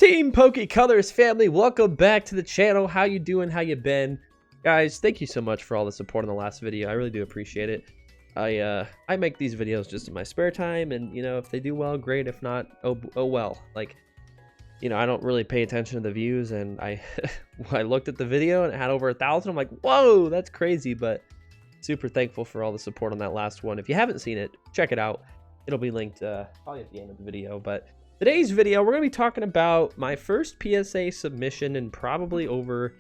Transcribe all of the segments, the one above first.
Team PokeColors family, welcome back to the channel. How you doing? How you been? Guys, thank you so much for all the support in the last video. I really do appreciate it. I make these videos just in my spare time, and you know, if they do well, great. If not, oh well. Like, you know, I don't really pay attention to the views, and I I looked at the video and it had over 1,000. I'm like, whoa, that's crazy. But super thankful for all the support on that last one. If you haven't seen it, check it out. It'll be linked probably at the end of the video. But today's video, we're going to be talking about my first PSA submission in probably over,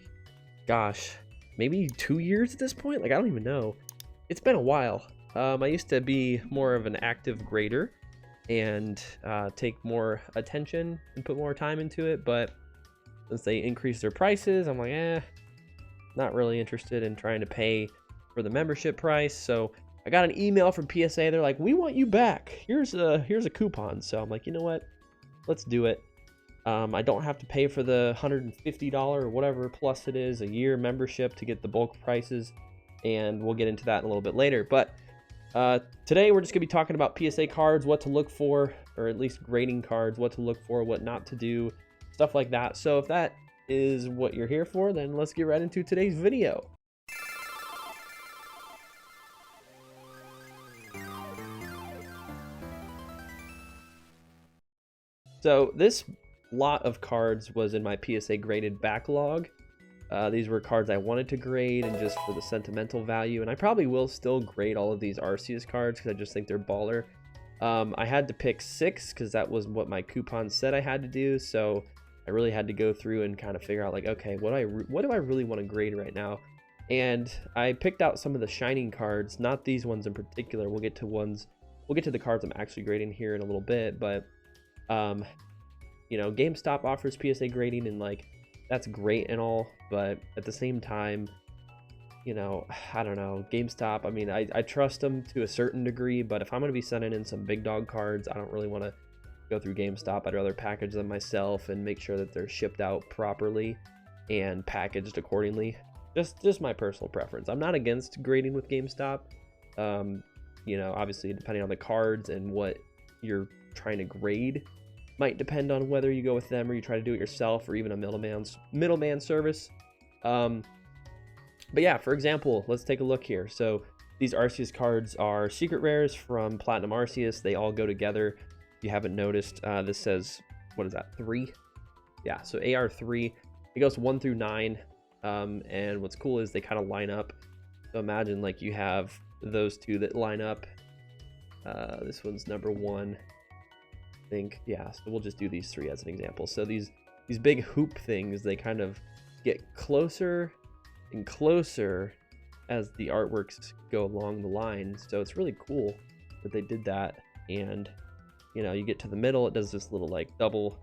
gosh, maybe 2 years at this point. Like, I don't even know. It's been a while. I used to be more of an active grader and take more attention and put more time into it. But since they increased their prices, I'm like, not really interested in trying to pay for the membership price. So I got an email from PSA. They're like, we want you back. Here's a coupon. So I'm like, you know what? Let's do it. I don't have to pay for the $150 or whatever plus it is a year membership to get the bulk prices, and we'll get into that in a little bit later. But today we're just gonna be talking about PSA cards, what to look for, or at least grading cards, what to look for, what not to do, stuff like that. So if that is what you're here for, then let's get right into today's video. So this lot of cards was in my PSA graded backlog. These were cards I wanted to grade and just for the sentimental value. And I probably will still grade all of these Arceus cards because I just think they're baller. I had to pick 6 because that was what my coupon said I had to do. So I really had to go through and kind of figure out like, okay, what do I really want to grade right now? And I picked out some of the shining cards, not these ones in particular. We'll get to the cards I'm actually grading here in a little bit, but you know, GameStop offers PSA grading, and like that's great and all, but at the same time, you know, I don't know, GameStop, I mean, I trust them to a certain degree, but if I'm going to be sending in some big dog cards, I don't really want to go through GameStop. I'd rather package them myself and make sure that they're shipped out properly and packaged accordingly. Just my personal preference. I'm not against grading with GameStop. You know, obviously depending on the cards and what you're trying to grade might depend on whether you go with them or you try to do it yourself, or even a middleman service. But yeah, for example, let's take a look here. So these Arceus cards are secret rares from Platinum Arceus. They all go together. If you haven't noticed, this says, what is that, 3? Yeah, so AR3. It goes 1 through 9. And what's cool is they kind of line up. So imagine like you have those two that line up. This one's number 1. Think, yeah, so we'll just do these 3 as an example. So these big hoop things, they kind of get closer and closer as the artworks go along the line. So it's really cool that they did that. And you know, you get to the middle, it does this little like double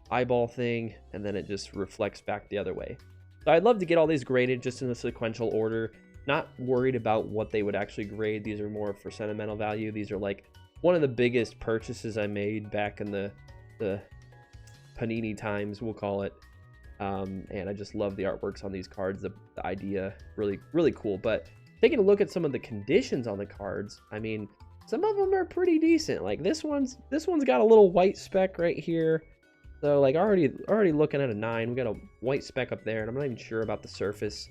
eyeball thing, and then it just reflects back the other way. So I'd love to get all these graded just in a sequential order. Not worried about what they would actually grade. These are more for sentimental value. These are like one of the biggest purchases I made back in the Panini times, we'll call it. And I just love the artworks on these cards. The idea, really cool. But taking a look at some of the conditions on the cards, I mean, some of them are pretty decent. Like this one's got a little white speck right here. So like already looking at a 9. We got a white speck up there, and I'm not even sure about the surface.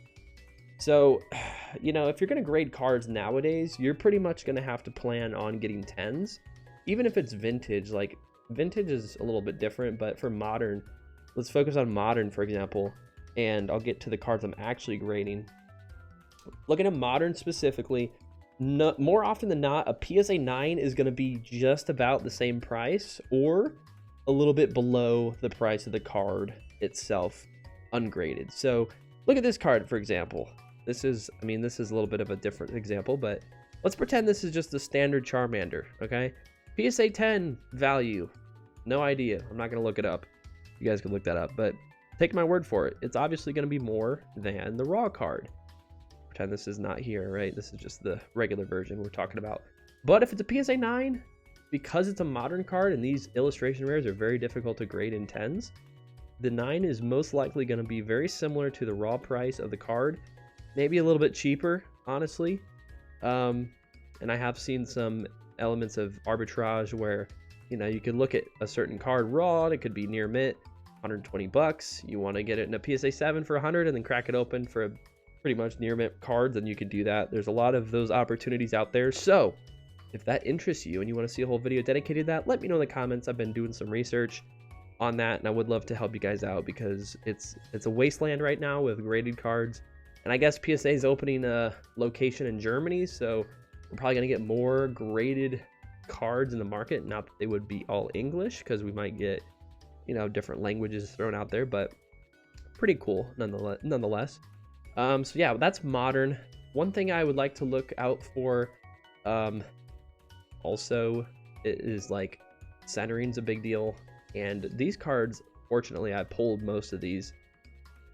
So, you know, if you're going to grade cards nowadays, you're pretty much going to have to plan on getting 10s. Even if it's vintage, like vintage is a little bit different, but for modern, let's focus on modern, for example, and I'll get to the cards I'm actually grading. Looking at modern specifically, more often than not, a PSA 9 is going to be just about the same price or a little bit below the price of the card itself, ungraded. So look at this card, for example. This is a little bit of a different example, but let's pretend this is just the standard Charmander, okay? PSA 10 value, no idea. I'm not going to look it up. You guys can look that up, but take my word for it. It's obviously going to be more than the raw card. Pretend this is not here, right? This is just the regular version we're talking about. But if it's a PSA 9, because it's a modern card and these illustration rares are very difficult to grade in 10s, the 9 is most likely going to be very similar to the raw price of the card. Maybe a little bit cheaper, honestly. And I have seen some elements of arbitrage where, you know, you could look at a certain card raw and it could be near mint, 120 bucks. You want to get it in a PSA 7 for 100 and then crack it open for a pretty much near mint card, then you can do that. There's a lot of those opportunities out there. So if that interests you and you want to see a whole video dedicated to that, let me know in the comments. I've been doing some research on that, and I would love to help you guys out because it's a wasteland right now with graded cards. And I guess PSA is opening a location in Germany, so we're probably going to get more graded cards in the market. Not that they would be all English, because we might get, you know, different languages thrown out there, but pretty cool nonetheless. So yeah, that's modern. One thing I would like to look out for also is like centering's a big deal. And these cards, fortunately, I pulled most of these.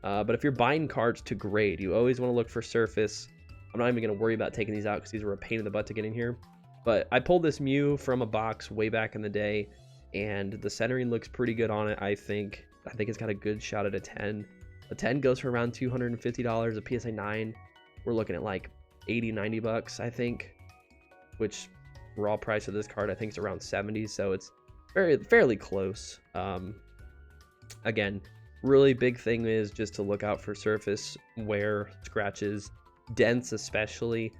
But if you're buying cards to grade, you always want to look for surface. I'm not even going to worry about taking these out because these were a pain in the butt to get in here. But I pulled this Mew from a box way back in the day, and the centering looks pretty good on it, I think. I think it's got a good shot at a 10. A 10 goes for around $250. A PSA 9, we're looking at like 80, 90 bucks, I think. Which raw price of this card, I think, is around 70. So it's fairly close. Again, really big thing is just to look out for surface wear, scratches, dents especially.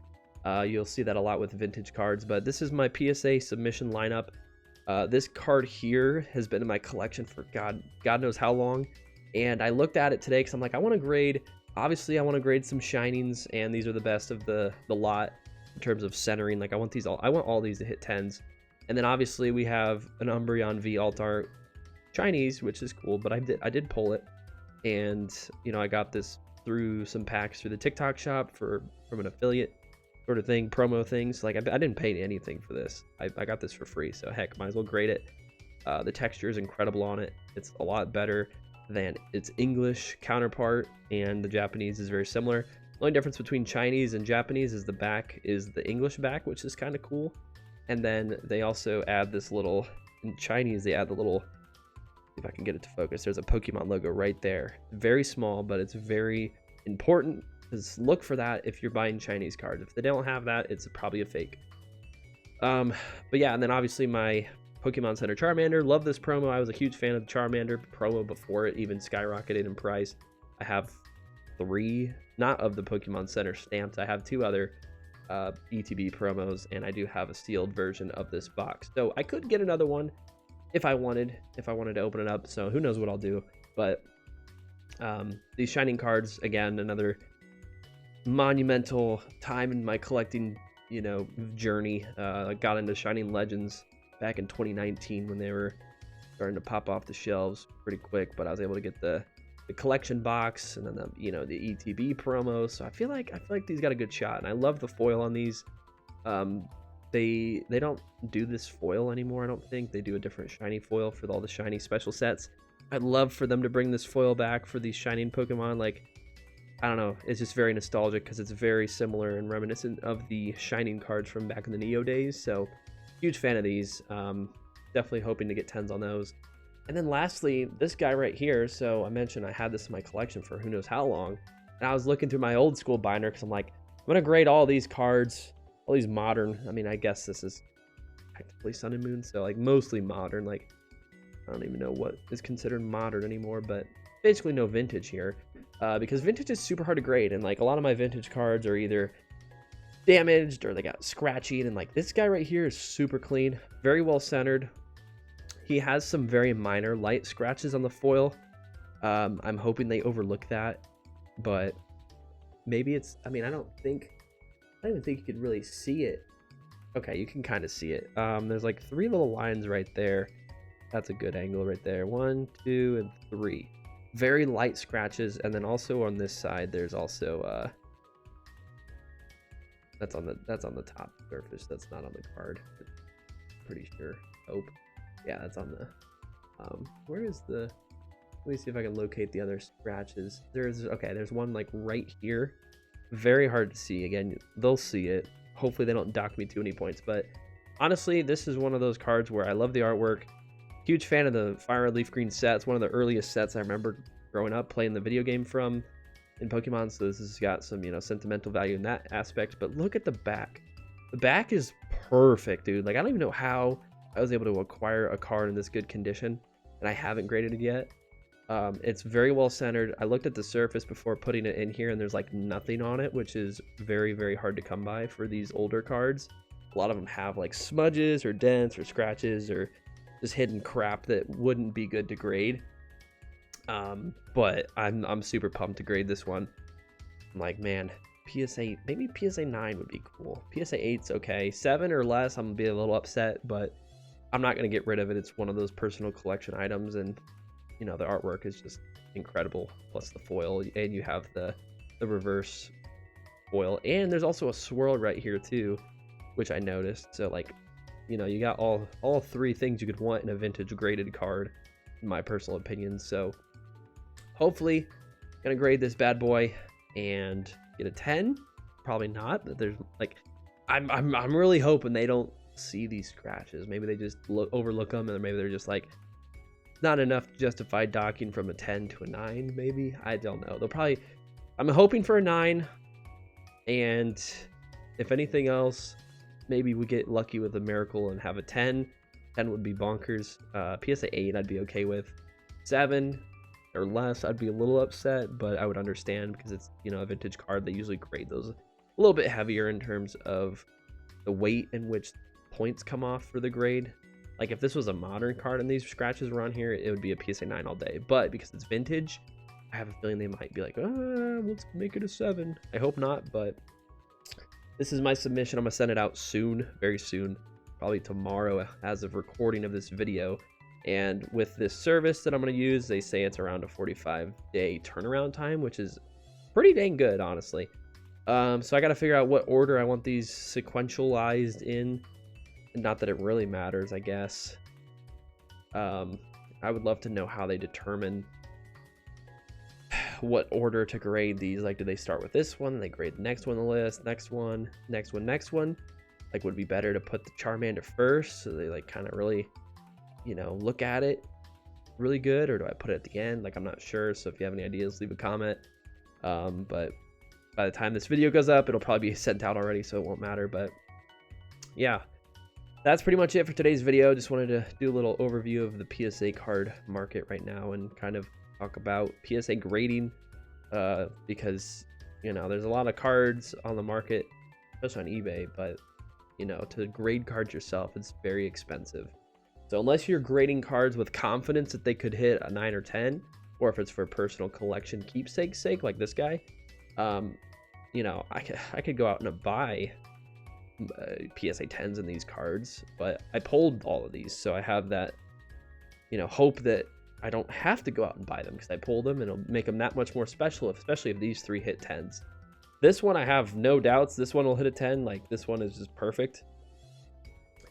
You'll see that a lot with vintage cards, but this is my PSA submission lineup. This card here has been in my collection for God knows how long, and I looked at it today because I'm like, I want to grade. Obviously, I want to grade some shinings, and these are the best of the lot in terms of centering. Like, I want all these to hit 10s. And then obviously we have an Umbreon V Alt Art Chinese, which is cool, but I did pull it. And, you know, I got this through some packs through the TikTok shop from an affiliate sort of thing, promo things. Like, I didn't pay anything for this. I got this for free, so heck, might as well grade it. The texture is incredible on it. It's a lot better than its English counterpart, and the Japanese is very similar. The only difference between Chinese and Japanese is the back is the English back, which is kind of cool. And then they also add this little, in Chinese, they add the little, if I can get it to focus, there's a Pokemon logo right there. Very small, but it's very important. Just look for that if you're buying Chinese cards. If they don't have that, it's probably a fake. But yeah, and then obviously my Pokemon Center Charmander. Love this promo. I was a huge fan of the Charmander promo before it even skyrocketed in price. I have 3, not of the Pokemon Center stamps. I have 2 other ETB promos, and I do have a sealed version of this box, so I could get another one if I wanted to open it up. So who knows what I'll do. But these shining cards, again, another monumental time in my collecting, you know, journey. I got into Shining Legends back in 2019 when they were starting to pop off the shelves pretty quick, but I was able to get the collection box and then the, you know, the ETB promo. So I feel like these got a good shot, and I love the foil on these. They don't do this foil anymore. I don't think they do a different shiny foil for all the shiny special sets. I'd love for them to bring this foil back for these shining Pokemon. Like, I don't know, it's just very nostalgic because it's very similar and reminiscent of the shining cards from back in the Neo days. So huge fan of these. Definitely hoping to get 10s on those. And then lastly, this guy right here. So I mentioned I had this in my collection for who knows how long. And I was looking through my old school binder because I'm like, I'm going to grade all these cards, all these modern. I mean, I guess this is technically Sun and Moon, so like mostly modern. Like, I don't even know what is considered modern anymore, but basically no vintage here. Because vintage is super hard to grade. And like a lot of my vintage cards are either damaged or they got scratchy. And like this guy right here is super clean, very well centered. He has some very minor light scratches on the foil. I'm hoping they overlook that, but maybe it's, I mean, I don't even think you could really see it. Okay, you can kind of see it. There's like 3 little lines right there. That's a good angle right there. 1, 2, and 3. Very light scratches, and then also on this side, there's also that's on the top surface. That's not on the card. Pretty sure. Hope. Yeah, that's on the. Where is the? Let me see if I can locate the other scratches. There's one like right here. Very hard to see. Again, they'll see it. Hopefully they don't dock me too many points. But honestly, this is one of those cards where I love the artwork. Huge fan of the Fire Red Leaf Green set. It's one of the earliest sets I remember growing up playing the video game from in Pokemon. So this has got some, you know, sentimental value in that aspect. But look at the back. The back is perfect, dude. Like, I don't even know how I was able to acquire a card in this good condition, and I haven't graded it yet. It's very well centered. I looked at the surface before putting it in here, and there's like nothing on it, which is very, very hard to come by for these older cards. A lot of them have like smudges or dents or scratches or just hidden crap that wouldn't be good to grade. But I'm super pumped to grade this one. I'm like, man, PSA, maybe PSA 9 would be cool. PSA 8's okay. 7 or less, I'm gonna be a little upset, but I'm not gonna get rid of it. It's one of those personal collection items, and you know, the artwork is just incredible. Plus the foil, and you have the reverse foil, and there's also a swirl right here too, which I noticed. So like, you know, you got all three things you could want in a vintage graded card, in my personal opinion. So hopefully gonna grade this bad boy and get a 10. Probably not. There's like, I'm really hoping they don't see these scratches. Maybe they just overlook them, and maybe they're just like not enough to justify docking from a 10 to a 9. Maybe, I don't know. They'll probably, I'm hoping for a 9, and if anything else, maybe we get lucky with a miracle and have a 10. 10 would be bonkers. PSA 8 I'd be okay with. 7 or less I'd be a little upset, but I would understand because it's, you know, a vintage card. They usually grade those a little bit heavier in terms of the weight in which points come off for the grade. Like if this was a modern card and these scratches were on here, it would be a PSA 9 all day. But because it's vintage, I have a feeling they might be like, let's make it a 7. I hope not, but this is my submission. I'm gonna send it out soon, very soon, probably tomorrow as of recording of this video. And with this service that I'm going to use, they say it's around a 45-day turnaround time, which is pretty dang good, honestly. So I got to figure out what order I want these sequentialized in. Not that it really matters, I guess. I would love to know how they determine what order to grade these. Like, do they start with this one, they grade the next one on the list, next one, next one, next one? Like, would it be better to put the Charmander first, so they like kind of really, you know, look at it really good, or do I put it at the end? Like, I'm not sure. So if you have any ideas, leave a comment. But by the time this video goes up, it'll probably be sent out already, so it won't matter. But yeah, that's pretty much it for today's video. Just wanted to do a little overview of the PSA card market right now and kind of talk about PSA grading, because, you know, there's a lot of cards on the market, especially on eBay, but, you know, to grade cards yourself, it's very expensive. So unless you're grading cards with confidence that they could hit a 9 or 10, or if it's for personal collection keepsake's sake, like this guy, you know, I could go out and buy PSA 10s in these cards, but I pulled all of these, so I have that, you know, hope that I don't have to go out and buy them because I pulled them, and it'll make them that much more special, especially if these 3 hit 10s. This one, I have no doubts this one will hit a 10. Like, this one is just perfect.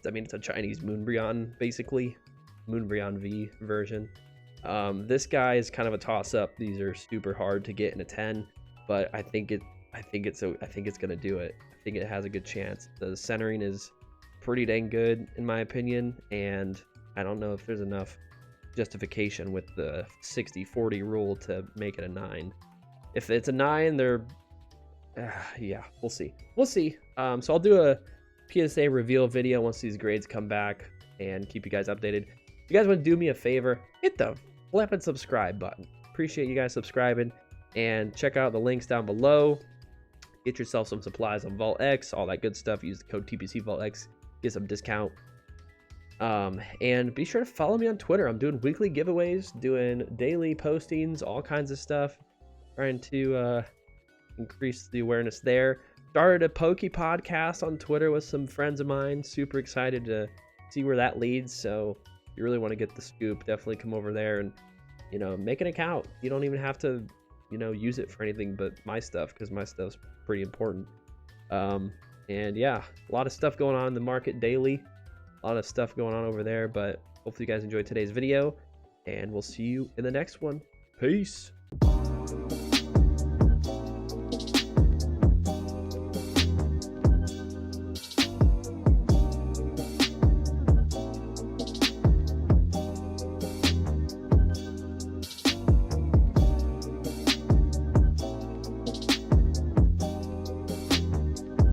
I mean, it's a Chinese Moonbryon, basically. Moonbryon V version. This guy is kind of a toss-up. These are super hard to get in a 10, but I think it's gonna do it. I think it has a good chance. The centering is pretty dang good, in my opinion, and I don't know if there's enough justification with the 60-40 rule to make it a 9. If it's a 9, they're yeah, we'll see. So I'll do a PSA reveal video once these grades come back and keep you guys updated. If you guys want to do me a favor, hit the flip and subscribe button. Appreciate you guys subscribing, and check out the links down below. Get yourself some supplies on Vault X, all that good stuff. Use the code TPC Vault X, get some discount. And be sure to follow me on Twitter. I'm doing weekly giveaways, doing daily postings, all kinds of stuff, trying to increase the awareness there. Started a Poke podcast on Twitter with some friends of mine. Super excited to see where that leads. So if you really want to get the scoop, definitely come over there and, you know, make an account. You don't even have to, you know, use it for anything but my stuff, because my stuff's pretty important. And yeah, a lot of stuff going on in the market daily. A lot of stuff going on over there, but hopefully you guys enjoyed today's video, and we'll see you in the next one. Peace.